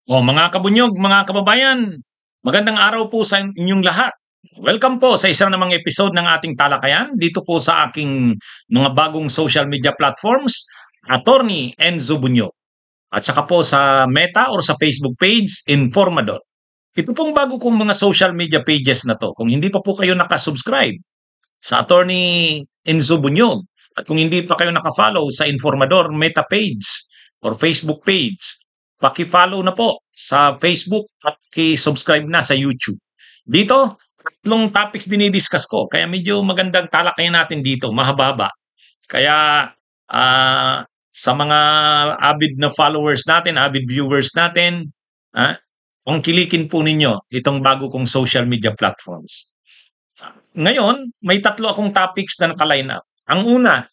O mga kabunyog, mga kababayan, magandang araw po sa inyong lahat. Welcome po sa isang namang episode ng ating talakayan dito po sa aking mga bagong social media platforms, Attorney Enzo Bunyog. At saka po sa Meta or sa Facebook page, Informador. Ito pong bago kong mga social media pages na to. Kung hindi pa po kayo nakasubscribe sa Attorney Enzo Bunyog at kung hindi pa kayo nakafollow sa Informador Meta page or Facebook page, paki-follow na po sa Facebook at ki-subscribe na sa YouTube. Dito, tatlong topics dinidiscuss ko. Kaya medyo magandang talakayan natin dito, mahaba-haba. Kaya sa mga avid na followers natin, avid viewers natin, tungkilikin po ninyo itong bago kong social media platforms. Ngayon, may tatlo akong topics na naka-line up. Ang una,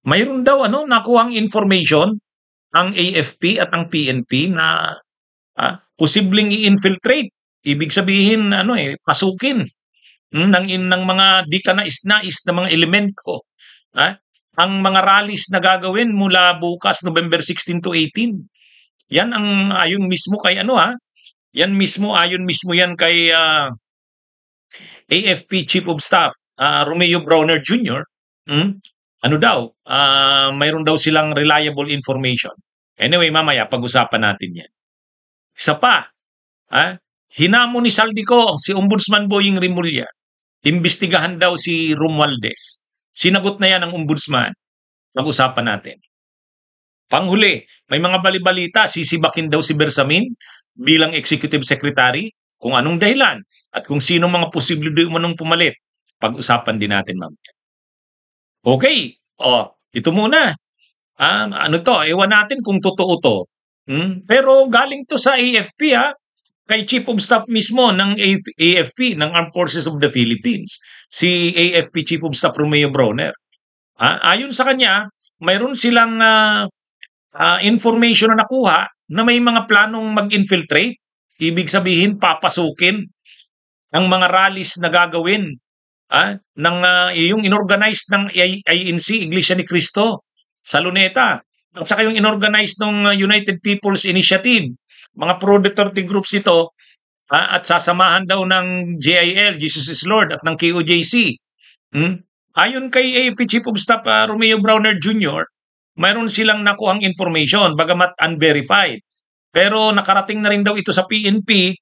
mayroon daw nakuhang information ang AFP at ang PNP na posibleng i-infiltrate. Ibig sabihin pasukin ng mga di ka nais-nais na mga elemento. Ang mga rallies na gagawin mula bukas November 16 to 18. Yan ang ayon mismo kay yan mismo ayon mismo yan kay AFP Chief of Staff Romeo Browner Jr. Mayroon daw silang reliable information. Anyway, mamaya pag-usapan natin yan. Isa pa, hinamon ni Saldico si Ombudsman Boying Rimulya. Imbestigahan daw si Romualdez. Sinagot na yan ng Ombudsman. Pag-usapan natin. Panghuli, may mga balibalita, sisibakin daw si Bersamin bilang Executive Secretary, kung anong dahilan at kung sino mga posible di umanong pumalit. Pag-usapan din natin, ma'am. Okay, ito muna. Ewan natin kung totoo to. Pero galing to sa AFP kay Chief of Staff mismo ng AFP, ng Armed Forces of the Philippines, si AFP Chief of Staff Romeo Browner. Ayon sa kanya, mayroon silang information na nakuha na may mga planong mag-infiltrate. Ibig sabihin, papasukin ang mga rallies na gagawin ng yung inorganize ng INC, Iglesia ni Cristo, sa Luneta. At saka yung inorganize ng United People's Initiative, mga pro-Duterte groups ito, at sasamahan daw ng JIL, Jesus is Lord, at ng KOJC. Ayon kay AFP Chief of Staff Romeo Browner Jr., mayroon silang nakuhang information, bagamat unverified. Pero nakarating na rin daw ito sa PNP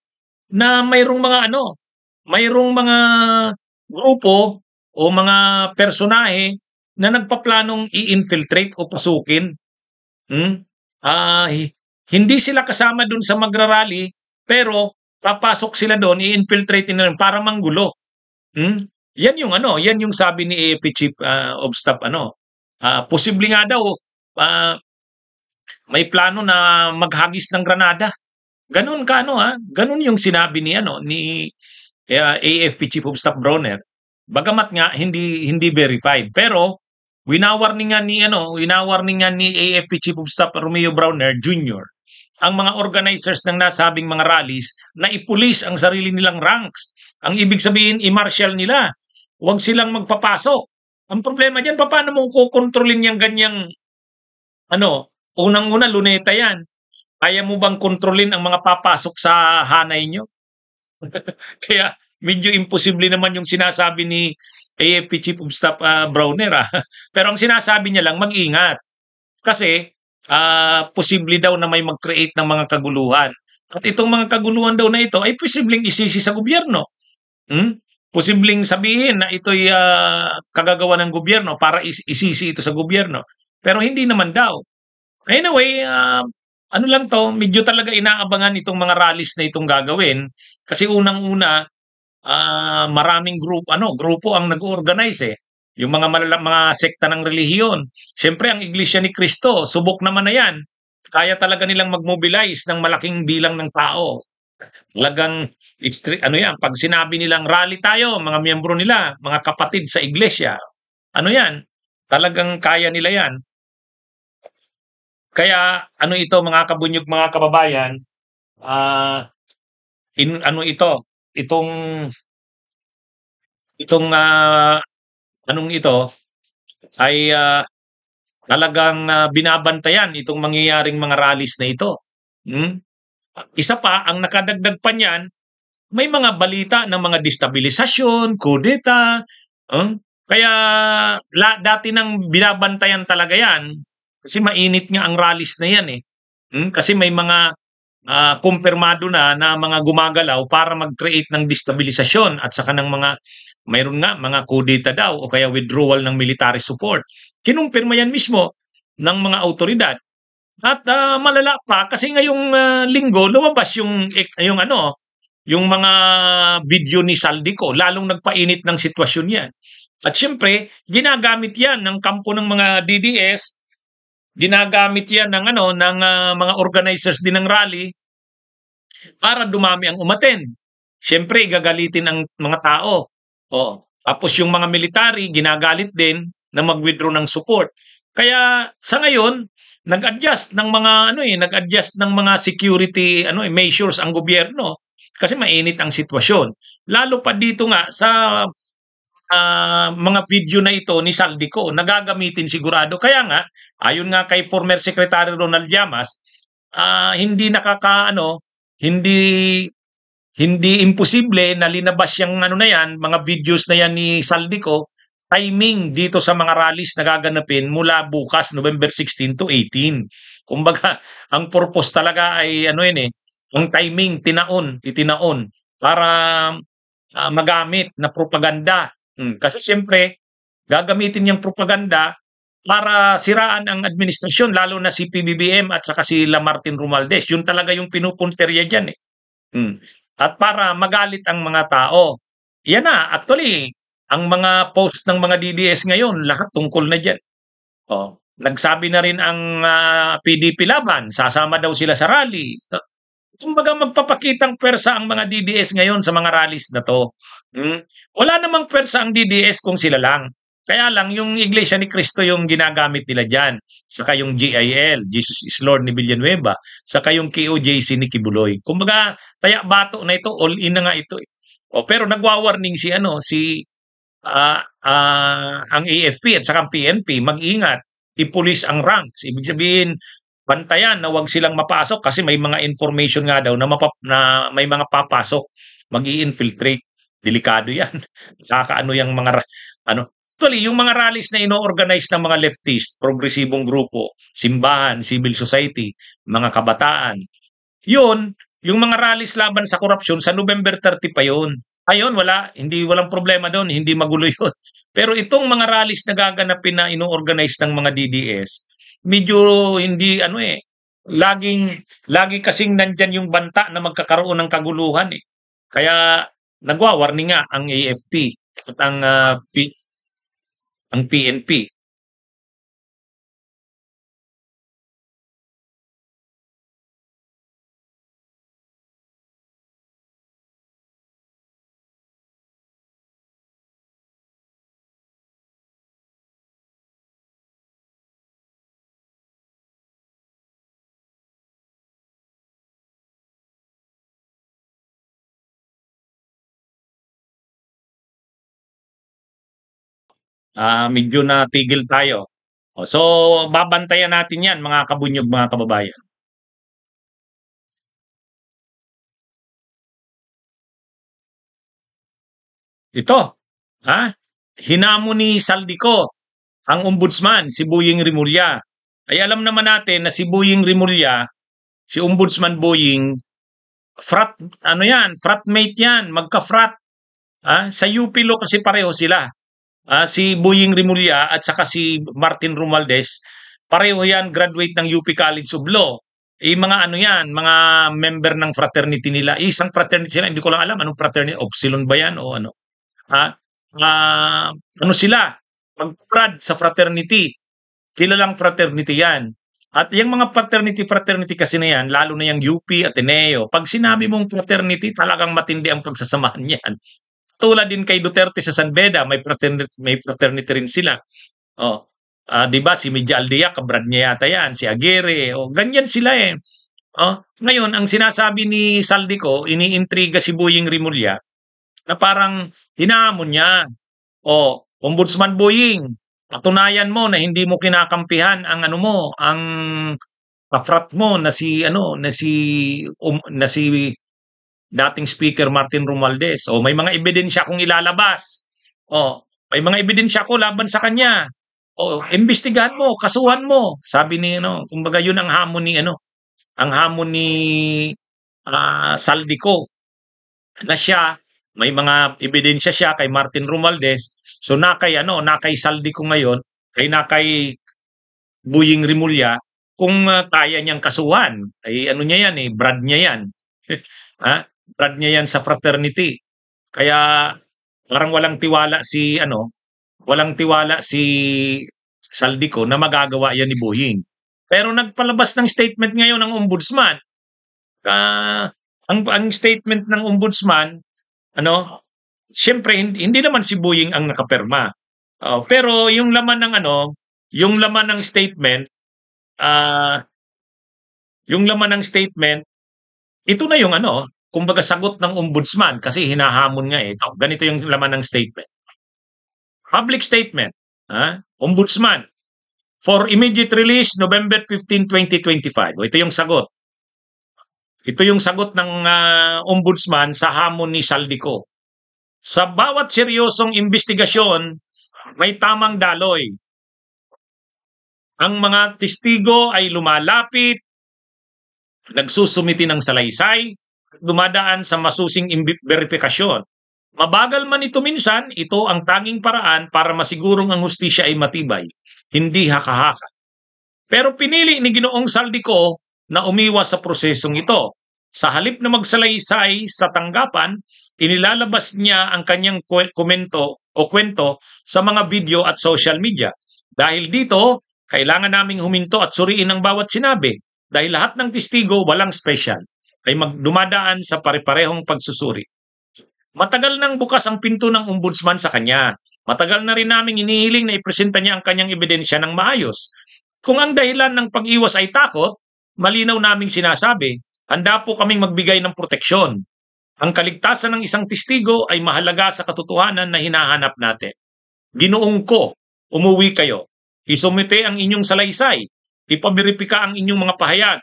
na mayroong mga grupo o mga personahe na nagpaplanong i-infiltrate o pasukin. Hindi sila kasama dun sa magrarally, pero papasok sila doon, i-infiltrate nila para manggulo. Yan yung sabi ni AFP Chief of Staff posible nga daw may plano na maghagis ng granada. Ganun ganun yung sinabi ni AFP Chief of Staff Browner. Bagamat nga hindi verified, pero winawarning nga ni AFP Chief of Staff Romeo Browner Jr. ang mga organizers ng nasabing mga rallies na ipulis ang sarili nilang ranks. Ang ibig sabihin, i-marshal nila. Huwag silang magpapasok. Ang problema diyan, paano mo kukontrolin yung ganyang unang-una, Luneta yan. Kaya mo bang kontrolin ang mga papasok sa hanay nyo? Kaya medyo imposible naman yung sinasabi ni AFP Chief of Staff Browner. Pero ang sinasabi niya lang, mag-ingat. Kasi posible daw na may mag-create ng mga kaguluhan. At itong mga kaguluhan daw na ito ay posibleng isisi sa gobyerno. Posibleng sabihin na ito'y kagagawa ng gobyerno para isisi ito sa gobyerno. Pero hindi naman daw. Anyway, medyo talaga inaabangan itong mga rallies na itong gagawin kasi unang-una maraming grupo ang nag-organize yung mga sekta ng relihiyon. Siyempre ang Iglesia ni Cristo, subok naman na yan. Kaya talaga nilang mag-mobilize ng malaking bilang ng tao. Talagang pag sinabi nilang rally tayo, mga miyembro nila, mga kapatid sa iglesia, talagang kaya nila yan. Kaya ito mga kabunyog, mga kababayan, ito ay talagang binabantayan itong mangyayaring mga rallies na ito. Isa pa, ang nakadagdag pa niyan, may mga balita ng mga destabilisasyon, kudeta, kaya dati nang binabantayan talaga yan kasi mainit nga ang rallies na yan eh. Kasi may mga kumpirmado na mga gumagalaw para mag-create ng destabilisasyon at saka ng mga mayroon nga mga kudeta daw o kaya withdrawal ng military support. Kinumpirma yan mismo ng mga autoridad. At malala pa kasi ngayong linggo lumabas yung ano, yung mga video ni Saldico, lalong nagpainit ng sitwasyon 'yan. At siyempre, ginagamit 'yan ng kampo ng mga DDS, ginagamit 'yan ng ano, ng mga organizers din ng rally para dumami ang umattend. Siyempre, gagalitin ang mga tao. Oo. Tapos yung mga military, ginagalit din na mag-withdraw ng support. Kaya sa ngayon, nag-adjust ng mga nag-adjust ng mga security measures ang gobyerno kasi mainit ang sitwasyon. Lalo pa dito nga sa mga video na ito ni Saldico, nagagamitin sigurado. Kaya nga, ayon nga kay former Secretary Ronald Llamas, hindi hindi hindi imposible na linabas yung na yan, mga videos na yan ni Saldico, timing dito sa mga rallies na gaganapin mula bukas, November 16 to 18. Kumbaga, ang purpose talaga ay ang timing, itinaon para magamit na propaganda. Kasi siyempre, gagamitin niyang propaganda para siraan ang administrasyon, lalo na si PBBM at saka si Lamartin Romualdez. Yun talaga yung pinupunterya dyan eh. At para magalit ang mga tao. Yan na, actually, ang mga post ng mga DDS ngayon, lahat tungkol na dyan. Nagsabi na rin ang PDP Laban, sasama daw sila sa rally. Kumbaga magpapakitang pwersa ang mga DDS ngayon sa mga rallies na to. Wala namang pwersa ang DDS kung sila lang. Kaya lang yung Iglesia ni Cristo yung ginagamit nila dyan. Saka yung GIL, Jesus is Lord ni Villanueva. Saka yung KOJC ni Kibuloy. Kumbaga, taya bato na ito, all in na nga ito. Pero nagwa-warning ang AFP at saka ang PNP, mag-ingat, ipulis ang ranks. Ibig sabihin, bantayan na wag silang mapasok kasi may mga information nga daw na may mga papasok, mag-i-infiltrate. Delikado yan. Nakakaano yung mga actually, yung mga rallies na ino-organize ng mga leftist, progresibong grupo, simbahan, civil society, mga kabataan, yun, yung mga rallies laban sa korupsyon, sa November 30 pa yun. Ayun, walang problema doon, hindi magulo yun. Pero itong mga rallies na gaganapin na ino-organize ng mga DDS, medyo hindi lagi kasing nandyan yung banta na magkakaroon ng kaguluhan eh. Kaya nagwa-warning nga ang AFP at ang PNP. Medyo natigil tayo. So, babantayan natin yan mga kabunyog, mga kababayan. Ito, hinamon ni Saldico ang ombudsman, si Boying Rimulya. Ay alam naman natin na si Boying Rimulya, si Ombudsman Boying, fratmate yan, magka-frat. Sa UP Law kasi pareho sila. Si Boying Rimulya at saka si Martin Romualdez, pareho yan, graduate ng UP College of Law. Mga mga member ng fraternity nila. Isang fraternity sila, hindi ko lang alam anong fraternity, Upsilon ba yan o ano. Sila, mag-prad sa fraternity. Kilalang fraternity yan. At yung mga fraternity kasi na yan, lalo na yung UP, Ateneo, pag sinabi mong fraternity, talagang matindi ang pagsasamahan yan. Tulad din kay Duterte sa San Beda, may fraternity rin sila. 'Di ba si Media Aldia, kabrad niya yata yan, si Aguirre, ganyan sila eh. Ngayon, ang sinasabi ni Saldico, iniintriga si Boying Rimulya, na parang hinahamon niya, Ombudsman Boying, patunayan mo na hindi mo kinakampihan ang ang Kafrat mo na si ano, na si dating Speaker Martin Romualdez. O may mga ebidensya akong ilalabas. O may mga ebidensya ako laban sa kanya. O imbestigahan mo, kasuhan mo. Sabi ni ano, kumbaga yun ang hamon ni ano, ang hamon ni Saldico na siya may mga ebidensya siya kay Martin Romualdez. So nakay Saldico ngayon, nakay Buying Rimulya kung kaya niyang kasuhan. Ay ano niya yan brad niya yan. Ha? Brad niya yan sa fraternity. Kaya parang walang tiwala si Saldico na magagawa yan ni Buying. Pero nagpalabas ng statement ngayon ng ombudsman. Ang statement ng ombudsman, siyempre hindi naman si Buying ang nakapirma. Pero yung laman ng statement, ah, ito na yung kumbaga sagot ng ombudsman kasi hinahamon nga ito. Ganito yung laman ng statement. Public statement, ombudsman, for immediate release November 15, 2025. Ito yung sagot. Ito yung sagot ng ombudsman sa hamon ni Saldico. Sa bawat seryosong investigasyon, may tamang daloy. Ang mga testigo ay lumalapit, nagsusumiti ng salaysay, dumadaan sa masusing verifikasyon. Mabagal man ito minsan, ito ang tanging paraan para masigurong ang hustisya ay matibay, hindi haka-haka. Pero pinili ni Ginoong Saldico na umiwas sa prosesong ito. Sa halip na magsalaysay sa tanggapan, inilalabas niya ang kanyang komento o kwento sa mga video at social media. Dahil dito, kailangan naming huminto at suriin ang bawat sinabi. Dahil lahat ng testigo, walang special, ay dumadaan sa pare-parehong pagsusuri. Matagal nang bukas ang pinto ng ombudsman sa kanya. Matagal na rin naming inihiling na ipresenta niya ang kanyang ebidensya ng maayos. Kung ang dahilan ng pag-iwas ay takot, malinaw naming sinasabi, handa po kaming magbigay ng proteksyon. Ang kaligtasan ng isang testigo ay mahalaga sa katotohanan na hinahanap natin. Ginoong ko, umuwi kayo. Isumite ang inyong salaysay. Ipaberipika ang inyong mga pahayag.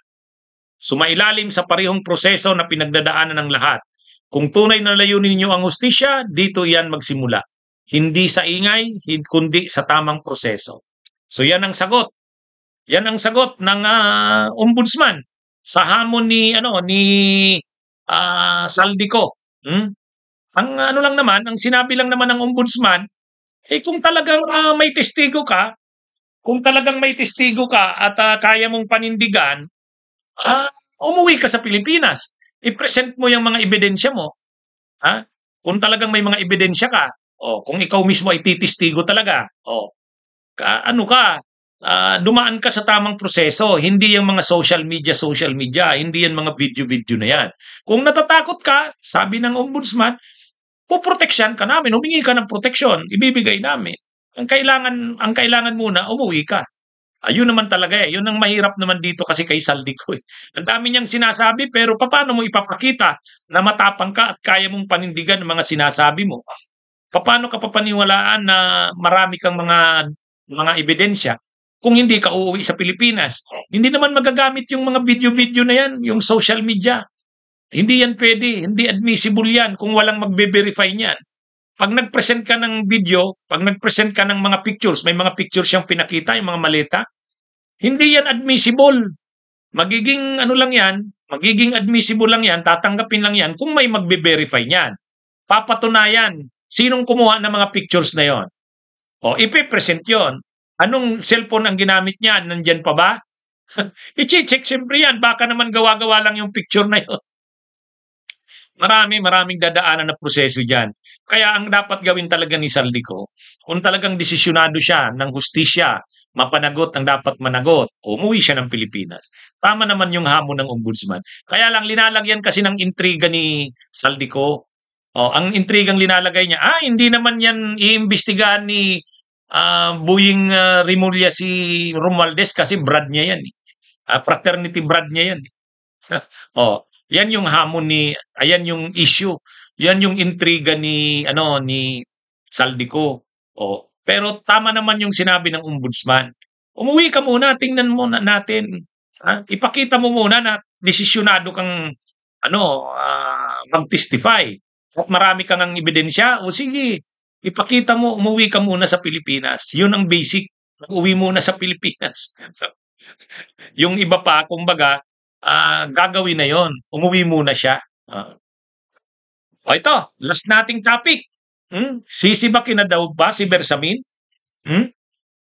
Sumailalim sa parehong proseso na pinagdadaanan ng lahat. Kung tunay na layunin ninyo ang hustisya, dito yan magsimula. Hindi sa ingay, kundi sa tamang proseso. So yan ang sagot. Yan ang sagot ng ombudsman sa hamon ni Saldico. Ang ang sinabi lang naman ng ombudsman, kung talagang may testigo ka, at kaya mong panindigan, umuwi ka sa Pilipinas. I-present mo yung mga ebidensya mo. Kung talagang may mga ebidensya ka, kung ikaw mismo ay titistigo talaga, dumaan ka sa tamang proseso, hindi yung mga social media, hindi yan mga video na yan. Kung natatakot ka, sabi ng ombudsman, puproteksyan ka namin, humingi ka ng proteksyon, ibibigay namin. Ang kailangan muna, umuwi ka. Ayun naman talaga yun ang mahirap naman dito kasi kay Saldico Ang dami niyang sinasabi pero paano mo ipapakita na matapang ka at kaya mong panindigan ang mga sinasabi mo? Paano ka papaniwalaan na marami kang mga ebidensya kung hindi ka uuwi sa Pilipinas? Hindi naman magagamit yung mga video na yan, yung social media. Hindi yan pwede, hindi admissible yan kung walang magbe-verify niyan. Pag nag-present ka ng video, pag nag-present ka ng mga pictures, may mga pictures siyang pinakita, yung mga maleta, hindi yan admissible. Magiging admissible lang yan, tatanggapin lang yan kung may magbe-verify niyan. Papatunayan, sinong kumuha ng mga pictures na yon? Ipe-present yon. Anong cellphone ang ginamit niya? Nandyan pa ba? I-check siyempre yan. Baka naman gawa-gawa lang yung picture na yon. Maraming dadaanan na proseso dyan. Kaya ang dapat gawin talaga ni Saldico, kung talagang desisyonado siya ng hustisya, mapanagot ang dapat managot, umuwi siya ng Pilipinas. Tama naman yung hamon ng ombudsman. Kaya lang linalagyan kasi ng intriga ni Saldico. Ang intrigang linalagay niya, hindi naman yan iimbestigahan ni Buying Rimulya si Romualdez kasi brad niya yan. Fraternity brad niya yan. Yan yung hamon ayan yung issue. Yan yung intriga ni Saldico. Pero tama naman yung sinabi ng ombudsman. Umuwi ka muna, tingnan muna natin Ipakita mo muna na desisyonado kang mag-testify at marami kang ang ebidensya. O sige, ipakita mo, umuwi ka muna sa Pilipinas. Yun ang basic. Mag-uwi muna sa Pilipinas. Yung iba pa, kumbaga, gagawin na yon. Umuwi muna siya. O ito, last nating topic. Sisibakin na daw ba si Bersamin?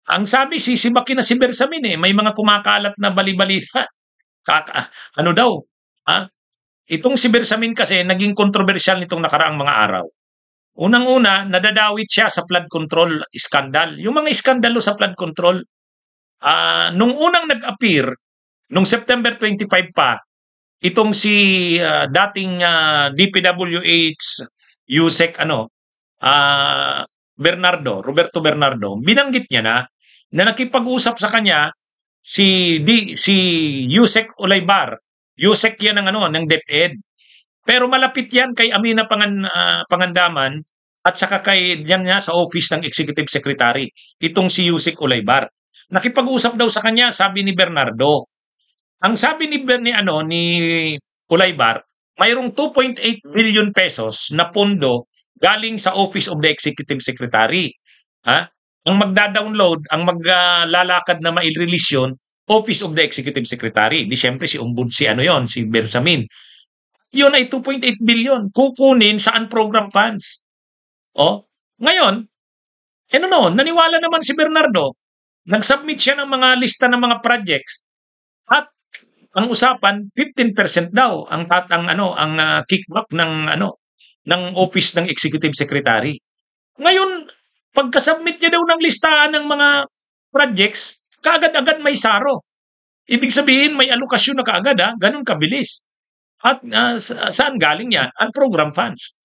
Ang sabi, sisibakin na si Bersamin eh. May mga kumakalat na bali-balita. Ano daw? Itong si Bersamin kasi naging kontrobersyal nitong nakaraang mga araw. Unang-una, nadadawit siya sa flood control scandal. Yung mga iskandalo sa flood control, nung unang nag-appear, nung September 25 pa, itong si dating DPWH Yusek Roberto Bernardo, binanggit niya na nakipag-usap sa kanya si Yusek Olaybar. Yusek yan ng DepEd. Pero malapit yan kay Amina Pangandaman at saka kay yan nga sa office ng Executive Secretary. Itong si Yusek Olaybar. Nakipag-usap daw sa kanya, sabi ni Bernardo. Ang sabi ni Olaybar, mayroong 2.8 billion pesos na pondo galing sa Office of the Executive Secretary. Ang magda-download, ang maglalakad na ma-release yun, Office of the Executive Secretary. Di syempre si si Bersamin. Yun ay 2.8 billion. Kukunin sa unprogrammed funds. Ngayon, naniwala naman si Bernardo. Nag-submit siya ng mga lista ng mga projects. At ang usapan, 15% daw ang kickback ng Office ng Executive Secretary. Ngayon, pagka-submit niya daw ng listahan ng mga projects, kaagad-agad may saro. Ibig sabihin, may alokasyon na kaagad, ganun kabilis. At saan galing yan? Unprogrammed funds.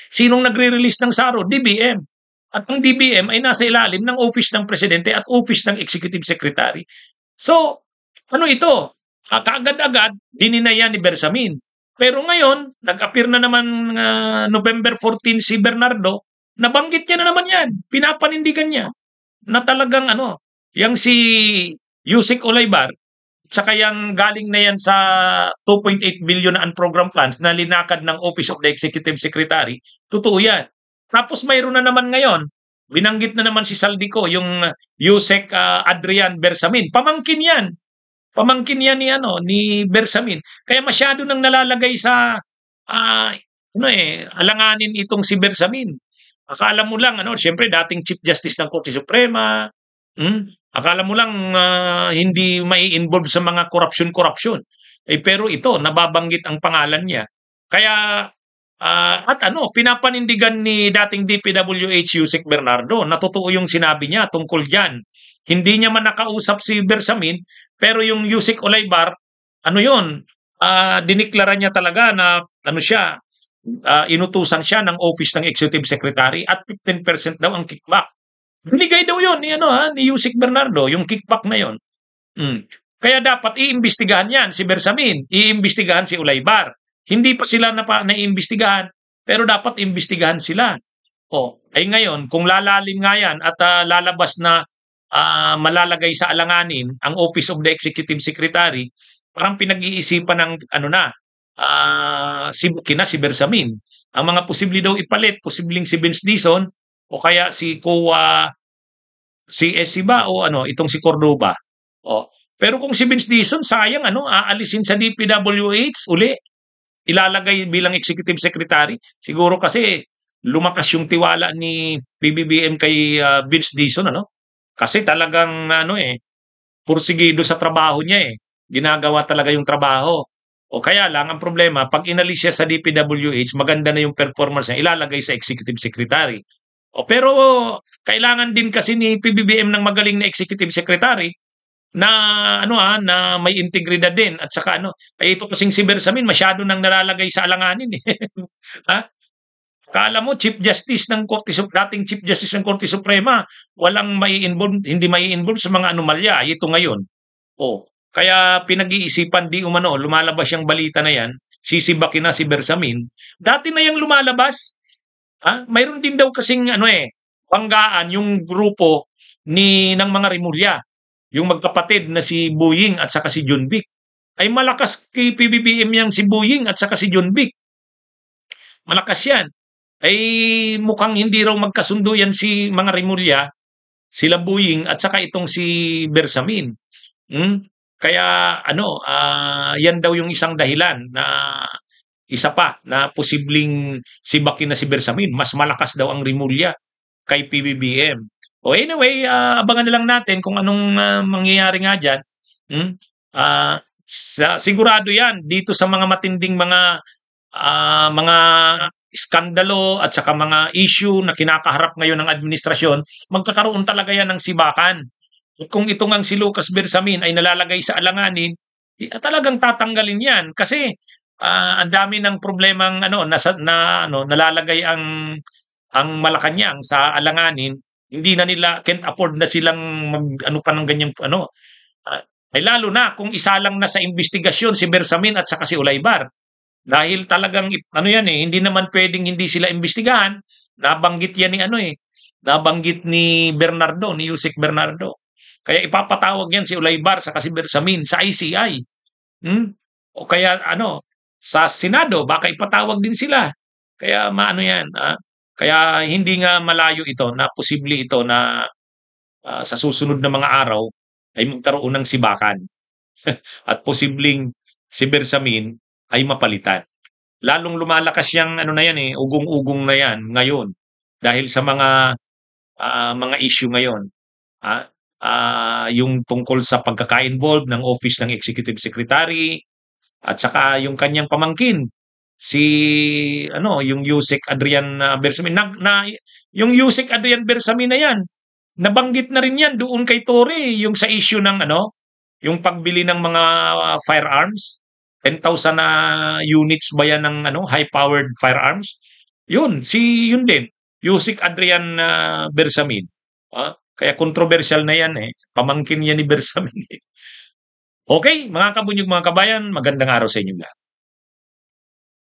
Sinong nagre-release ng saro? DBM. At ang DBM ay nasa ilalim ng Office ng Presidente at Office ng Executive Secretary. So, ito? Kaagad-agad, dininayan ni Bersamin. Pero ngayon, nag-appear na naman November 14 si Bernardo, nabanggit niya na naman yan. Pinapanindigan niya na talagang yang si Yusek Olaybar, saka yung galing na yan sa 2.8 billion na unprogrammed funds na linakad ng Office of the Executive Secretary, totoo yan. Tapos mayroon na naman ngayon, binanggit na naman si Saldico, yung Yusek Adrian Bersamin. Pamangkin yan. Pamangkin yan ni Bersamin. Kaya masyado nang nalalagay sa alanganin itong si Bersamin. Akala mo lang siyempre dating Chief Justice ng Korte Suprema. Akala mo lang hindi mai-involve sa mga korupsyon. Pero ito nababanggit ang pangalan niya. Kaya pinapanindigan ni dating DPWH Yusek Bernardo na totoo yung sinabi niya tungkol diyan. Hindi niya man nakausap si Bersamin, pero yung Yusek Olaybar, diniklara niya talaga na inutusan siya ng Office ng Executive Secretary at 15% daw ang kickback. Binigay daw yun ni Yusek Bernardo, yung kickback na yun. Kaya dapat iimbestigahan yan si Bersamin, iimbestigahan si Olaybar. Hindi pa sila naiimbestigahan, pero dapat imbestigahan sila. Ay ngayon, kung lalalim nga yan at lalabas na malalagay sa alanganin ang Office of the Executive Secretary, parang pinag-iisipan ng si Bersamin. Ang mga posible daw ipalit, posibleng si Vince Dizon o kaya si CS ba o itong si Cordoba. Pero kung si Vince Dizon, sayang aalisin sa DPWH uli. Ilalagay bilang Executive Secretary. Siguro kasi lumakas yung tiwala ni PBBM kay Vince Dizon Kasi talagang pursigido sa trabaho niya Ginagawa talaga yung trabaho. O kaya lang ang problema, pag inalis siya sa DPWH, maganda na yung performance niya, ilalagay sa Executive Secretary. Pero kailangan din kasi ni PBBM ng magaling na Executive Secretary na na may integridad din at saka ito kasing si Bersamin masyado nang nalalagay sa alanganin Kala mo Chief Justice ng dating Chief Justice ng Korte Suprema, walang hindi mai-involve sa mga anomalya. Ito ngayon. Kaya pinag-iisipan di umano, lumalabas yung balita na yan, sisibakin na si Bersamin. Dati na yung lumalabas. Mayroon din daw kasing banggaan yung grupo ng mga Rimulya. yung magkapatid na si Boying at saka si John Vic. Ay malakas kay PBBM yang si Boying at saka si John Vic. Malakas yan. Ay mukhang hindi raw magkasundo yan si mga Rimulya, sila Boying at saka itong si Bersamin. Kaya ano, yan daw yung isang dahilan na isa pa na posibleng sibakin na si Bersamin. Mas malakas daw ang Rimulya kay PBBM. O anyway, abangan na lang natin kung anong mangyayari nga dyan. Sigurado yan dito sa mga matinding mga iskandalo at saka mga issue na kinakaharap ngayon ng administrasyon, magkakaroon talaga yan ng sibakan. At kung ito ngang si Lucas Bersamin ay nalalagay sa alanganin, talagang tatanggalin yan kasi ang dami ng problemang nalalagay ang Malacanang sa alanganin, hindi na nila can't afford na silang mag pa ng ganyang ay lalo na kung isa lang na sa investigasyon si Bersamin at saka si Ulaybar. Dahil talagang yan hindi naman pwedeng hindi sila imbestigahan. Nabanggit yan nabanggit ni Bernardo, ni Yusek Bernardo. Kaya ipapatawag yan si Ulaybar sa si Bersamin sa ICI. O kaya sa Senado baka ipatawag din sila. Kaya yan. Kaya hindi nga malayo ito na posible ito na sa susunod na mga araw ay magkaroon ng sibakan. At posibleng si Bersamin ay mapalitan. Lalong lumalakas yang ugong-ugong na yan ngayon dahil sa mga issue ngayon. Yung tungkol sa pagkaka-involve ng Office ng Executive Secretary at saka yung kanyang pamangkin yung Yusek Adrian Bersamin. Yung Yusek Adrian Bersamin na yan, nabanggit na rin yan doon kay Tory yung sa issue ng yung pagbili ng mga firearms. 10,000 na units ba yan ng high-powered firearms? Yun din. Yusek Adrian Bersamin. Kaya controversial na yan pamangkin yan ni Bersamin. Okay, mga kabunyog, mga kabayan, magandang araw sa inyo lahat.